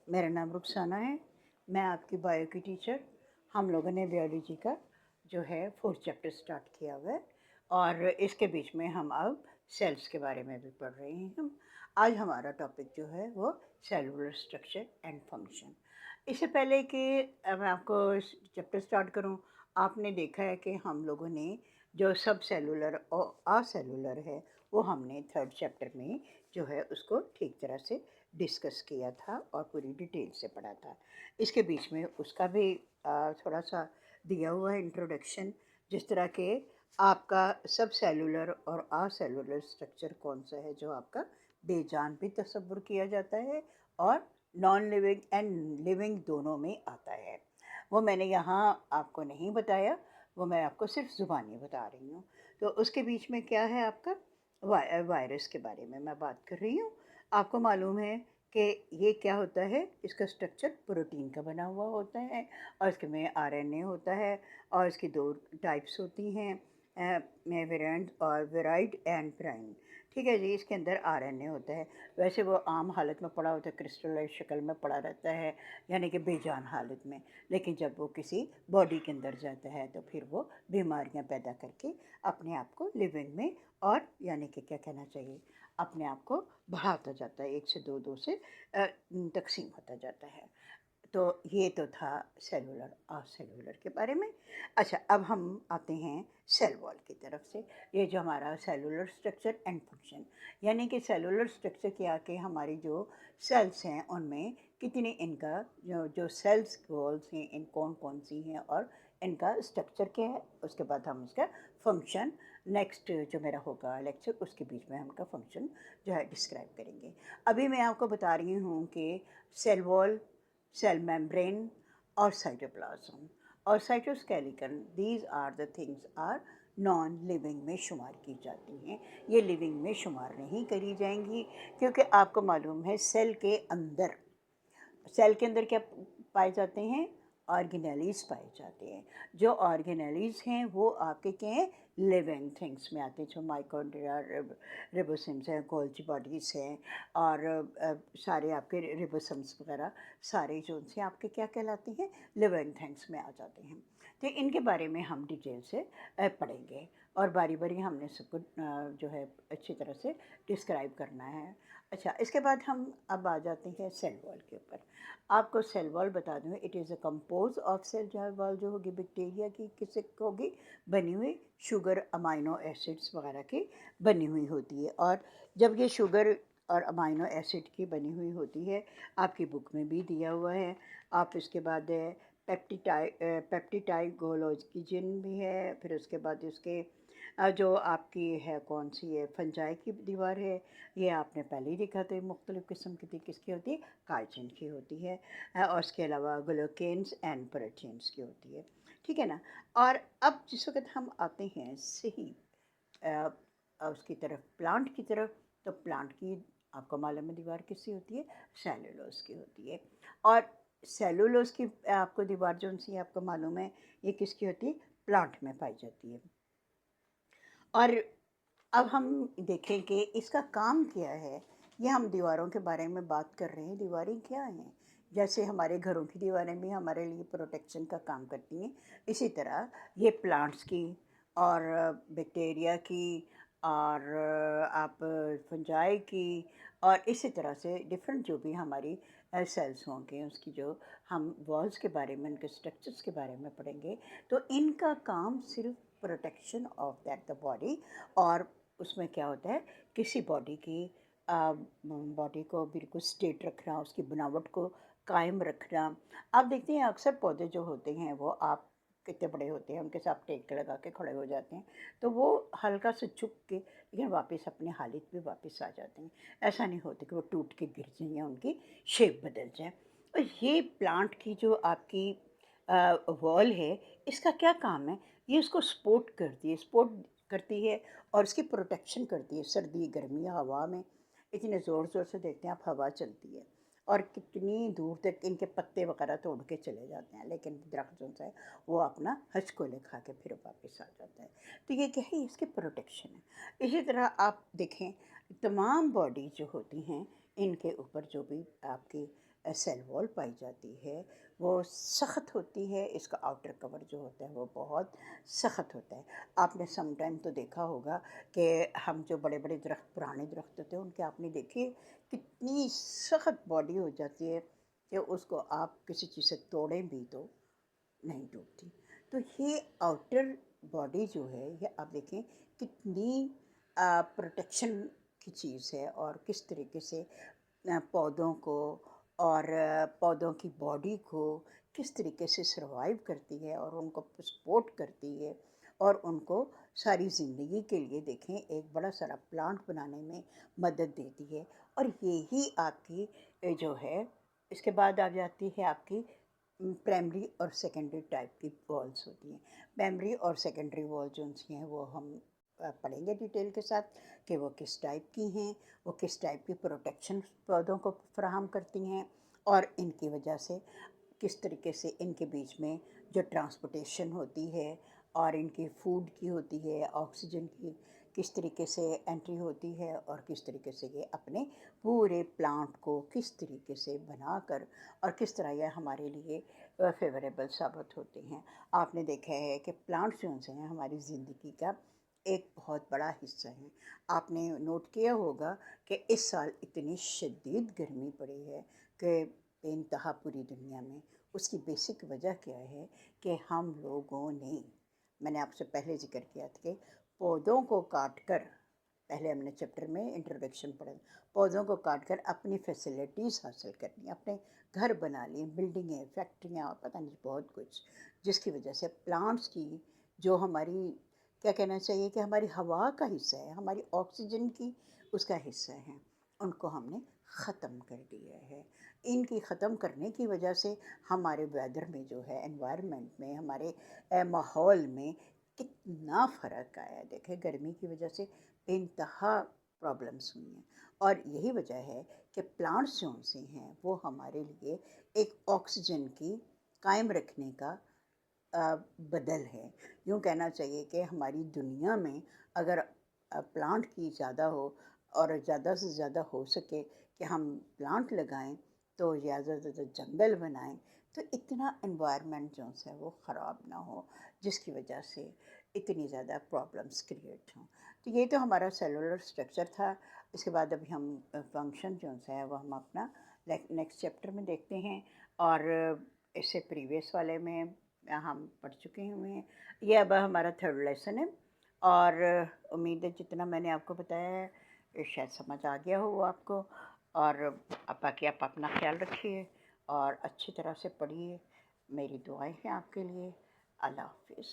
मेरा नाम रुखसाना है। मैं आपकी बायो की टीचर। हम लोगों ने बायोलॉजी का जो है 4th चैप्टर स्टार्ट किया हुआ है और इसके बीच में हम अब सेल्स के बारे में भी पढ़ रहे हैं। हम आज हमारा टॉपिक जो है वो सेलुलर स्ट्रक्चर एंड फंक्शन। इससे पहले कि मैं आपको चैप्टर स्टार्ट करूं, आपने देखा है कि हम लोगों ने जो सब सेलुलर और असेलुलर है वो हमने 3rd चैप्टर में जो है उसको ठीक तरह से डिस्कस किया था और पूरी डिटेल से पढ़ा था। इसके बीच में उसका भी थोड़ा सा दिया हुआ है इंट्रोडक्शन, जिस तरह के आपका सब सेलुलर और असेलुलर स्ट्रक्चर कौन सा है जो आपका बेजान भी तस्वुर किया जाता है और नॉन लिविंग एंड लिविंग दोनों में आता है। वो मैंने यहाँ आपको नहीं बताया, वो मैं आपको सिर्फ ज़ुबानी बता रही हूँ। तो उसके बीच में क्या है आपका वायरस के बारे में मैं बात कर रही हूँ। आपको मालूम है कि ये क्या होता है, इसका स्ट्रक्चर प्रोटीन का बना हुआ होता है और इसके में आरएनए होता है और इसकी 2 टाइप्स होती हैं, वेरिएंट और वेराइड एंड प्राइम। ठीक है जी, इसके अंदर आरएनए होता है। वैसे वो आम हालत में पड़ा होता है, क्रिस्टलाइज शक्ल में पड़ा रहता है, यानी कि बेजान हालत में। लेकिन जब वो किसी बॉडी के अंदर जाता है तो फिर वो बीमारियां पैदा करके अपने आप को लिविंग में और यानी कि क्या कहना चाहिए, अपने आप को बढ़ाता जाता है, 1 से 2, 2 से तकसीम होता जाता है। तो ये तो था सेलुलर और सेलुलर के बारे में। अच्छा, अब हम आते हैं सेल वॉल की तरफ से। ये जो हमारा सेलुलर स्ट्रक्चर एंड फंक्शन, यानी कि सेलुलर स्ट्रक्चर क्या कि हमारी जो सेल्स हैं उनमें कितने इनका जो जो सेल्स वॉल्स हैं इन कौन कौन सी हैं और इनका स्ट्रक्चर क्या है। उसके बाद हम इसका फंक्शन नेक्स्ट जो मेरा होगा लेक्चर उसके बीच में हम उनका फंक्शन जो है डिस्क्राइब करेंगे। अभी मैं आपको बता रही हूँ कि सेल वॉल, सेल मेम्ब्रेन और साइटोप्लाज्म और cytoskeleton, these are the things are non living में शुमार की जाती हैं। ये लिविंग में शुमार नहीं करी जाएंगी क्योंकि आपको मालूम है सेल के अंदर क्या पाए जाते हैं, ऑर्गेनेलीज पाए जाते हैं। जो ऑर्गेनेलीज हैं वो आपके क्या हैं, लिविंग थिंग्स में आते हैं, जो माइटोकॉन्ड्रिया, रिबोसोम्स हैं, गोल्जी बॉडीज़ हैं और सारे आपके रिबोसोम्स वगैरह सारे जो उनसे आपके क्या कहलाते हैं, लिविंग थिंग्स में आ जाते हैं। तो इनके बारे में हम डिटेल से पढ़ेंगे और बारी बारी हमने सबको जो है अच्छी तरह से डिस्क्राइब करना है। अच्छा, इसके बाद हम अब आ जाते हैं सेल वॉल के ऊपर। आपको सेल वॉल बता दूँ, it is a compose of cell wall जो होगी बैक्टीरिया की किससे होगी बनी हुई, शुगर अमाइनो एसिड्स वगैरह की बनी हुई होती है। और जब ये शुगर और अमाइनो एसिड की बनी हुई होती है, आपकी बुक में भी दिया हुआ है। आप इसके बाद पेप्टिटाइड गोलोजिन भी है, फिर उसके बाद उसके जो आपकी है कौन सी है फंजाई की दीवार है, ये आपने पहले ही देखा था। मुख्तलिफ़ किस्म की किसकी होती है, काइटिन की होती है और उसके अलावा ग्लूकेन्स एंड प्रोटीन्स की होती है। ठीक है ना। और अब जिस वक्त हम आते हैं सही उसकी तरफ, प्लांट की तरफ, तो प्लांट की आपको मालूम है दीवार किसकी होती है, सेलुलोज की होती है। और सेलुलोज की आपको दीवार जो सी आपको मालूम है ये किसकी होती है, प्लांट में पाई जाती है। और अब हम देखें कि इसका काम क्या है। ये हम दीवारों के बारे में बात कर रहे हैं, दीवारें क्या हैं। जैसे हमारे घरों की दीवारें भी हमारे लिए प्रोटेक्शन का काम करती हैं, इसी तरह ये प्लांट्स की और बैक्टीरिया की और आप फंजाई की और इसी तरह से डिफरेंट जो भी हमारी सेल्स होंगे उसकी जो हम वॉल्स के बारे में, उनके स्ट्रक्चर्स के बारे में पढ़ेंगे। तो इनका काम सिर्फ protection of that the body, और उसमें क्या होता है, किसी बॉडी की बॉडी को बिल्कुल स्ट्रेट रखना, उसकी बनावट को कायम रखना। आप देखते हैं अक्सर पौधे जो होते हैं वो आप कितने बड़े होते हैं, उनके साथ टेक लगा के खड़े हो जाते हैं तो वो हल्का से झुक के लेकिन वापस अपनी हालत पे वापस आ जाते हैं। ऐसा नहीं होता कि वो टूट के गिर जाएं या उनकी शेप बदल जाए। और ये प्लांट की जो आपकी वॉल है, इसका क्या काम है, ये उसको सपोर्ट करती है और उसकी प्रोटेक्शन करती है। सर्दी गर्मी हवा में इतने ज़ोर ज़ोर से देखते हैं आप, हवा चलती है और कितनी दूर तक इनके पत्ते वगैरह तोड़ के चले जाते हैं, लेकिन दरख्त जो है वो अपना हचकोले खा के फिर वापस आ जाता है। तो ये क्या है, इसकी प्रोटेक्शन है। इसी तरह आप देखें तमाम बॉडी जो होती हैं इनके ऊपर जो भी आपकी سیل وال پائی جاتی ہے وہ سخت ہوتی ہے، اس کا آؤٹر کور جو ہوتا ہے وہ بہت سخت ہوتا ہے۔ آپ نے سم ٹائم تو دیکھا ہوگا کہ ہم جو بڑے بڑے درخت، پرانے درخت ہوتے ہیں، ان کے آپ نے دیکھی کتنی سخت باڈی ہو جاتی ہے کہ اس کو آپ کسی چیز سے توڑیں بھی تو نہیں ٹوٹتی۔ تو یہ آؤٹر باڈی جو ہے یہ آپ دیکھیں کتنی پروٹیکشن کی چیز ہے، اور کس طریقے سے پودوں کو اور پودوں کی باڈی کو کس طریقے سے سروائیو کرتی ہے اور ان کو سپورٹ کرتی ہے، اور ان کو ساری زندگی کے لیے دیکھیں ایک بڑا سارا پلانٹ بنانے میں مدد دیتی ہے۔ اور یہی آپ کی جو ہے، اس کے بعد آ جاتی ہے آپ کی پرائمری اور سیکنڈری ٹائپ کی والز ہوتی ہیں۔ پرائمری اور سیکنڈری وال جو ہیں وہ ہم پڑھیں گے ڈیٹیل کے ساتھ کہ وہ کس ٹائپ کی ہیں، وہ کس ٹائپ کی پروٹیکشن پودوں کو فراہم کرتی ہیں، اور ان کی وجہ سے کس طریقے سے ان کے بیچ میں جو ٹرانسپورٹیشن ہوتی ہے اور ان کی فوڈ کی ہوتی ہے، آکسیجن کی کس طریقے سے انٹری ہوتی ہے، اور کس طریقے سے یہ اپنے پورے پلانٹ کو کس طریقے سے بنا کر اور کس طرح یہ ہمارے لیے فیوریبل ثابت ہوتے ہیں۔ آپ نے دیکھا ہے کہ پلانٹس جو ہیں ہماری زندگی کا ایک بہت بڑا حصہ ہیں۔ آپ نے نوٹ کیا ہوگا کہ اس سال اتنی شدید گرمی پڑی ہے کہ بے انتہا پوری دنیا میں۔ اس کی بیسک وجہ کیا ہے کہ ہم لوگوں نے، میں نے آپ سے پہلے ذکر کیا تھا کہ پودوں کو کاٹ کر، پہلے ہم نے چیپٹر میں انٹروڈکشن پڑھا، پودوں کو کاٹ کر اپنی فیسلٹیز حاصل کرنی، اپنے گھر بنا لیے، بلڈنگیں، فیکٹریاں اور پتہ نہیں بہت کچھ، جس کی وجہ سے پلانٹس کی جو ہماری کیا کہنا چاہیے کہ ہماری ہوا کا حصہ ہے، ہماری آکسیجن کی اس کا حصہ ہے، ان کو ہم نے ختم کر دیا ہے۔ ان کی ختم کرنے کی وجہ سے ہمارے ویدر میں جو ہے، انوائرمنٹ میں، ہمارے ماحول میں کتنا فرق آیا ہے۔ دیکھیں گرمی کی وجہ سے بے انتہا پرابلمس ہوئی ہیں، اور یہی وجہ ہے کہ پلانٹس جو سے ہیں وہ ہمارے لیے ایک آکسیجن کی قائم رکھنے کا بدل ہے۔ یوں کہنا چاہیے کہ ہماری دنیا میں اگر پلانٹ کی زیادہ ہو اور زیادہ سے زیادہ ہو سکے کہ ہم پلانٹ لگائیں تو زیادہ سے زیادہ جنگل بنائیں تو اتنا انوائرمنٹ جو ہے وہ خراب نہ ہو، جس کی وجہ سے اتنی زیادہ پرابلمس کریٹ ہوں۔ تو یہ تو ہمارا سیلولر اسٹرکچر تھا۔ اس کے بعد ابھی ہم فنکشن جو ہے وہ ہم اپنا نیکسٹ چیپٹر میں دیکھتے ہیں، اور اس سے پریویس والے میں ہم پڑھ چکے ہوئے ہیں۔ یہ اب ہمارا تھرڈ لیسن ہے، اور امید ہے جتنا میں نے آپ کو بتایا ہے شاید سمجھ آ گیا ہو آپ کو، اور باقی آپ اپنا خیال رکھیے اور اچھی طرح سے پڑھیے۔ میری دعائیں ہیں آپ کے لیے۔ اللہ حافظ۔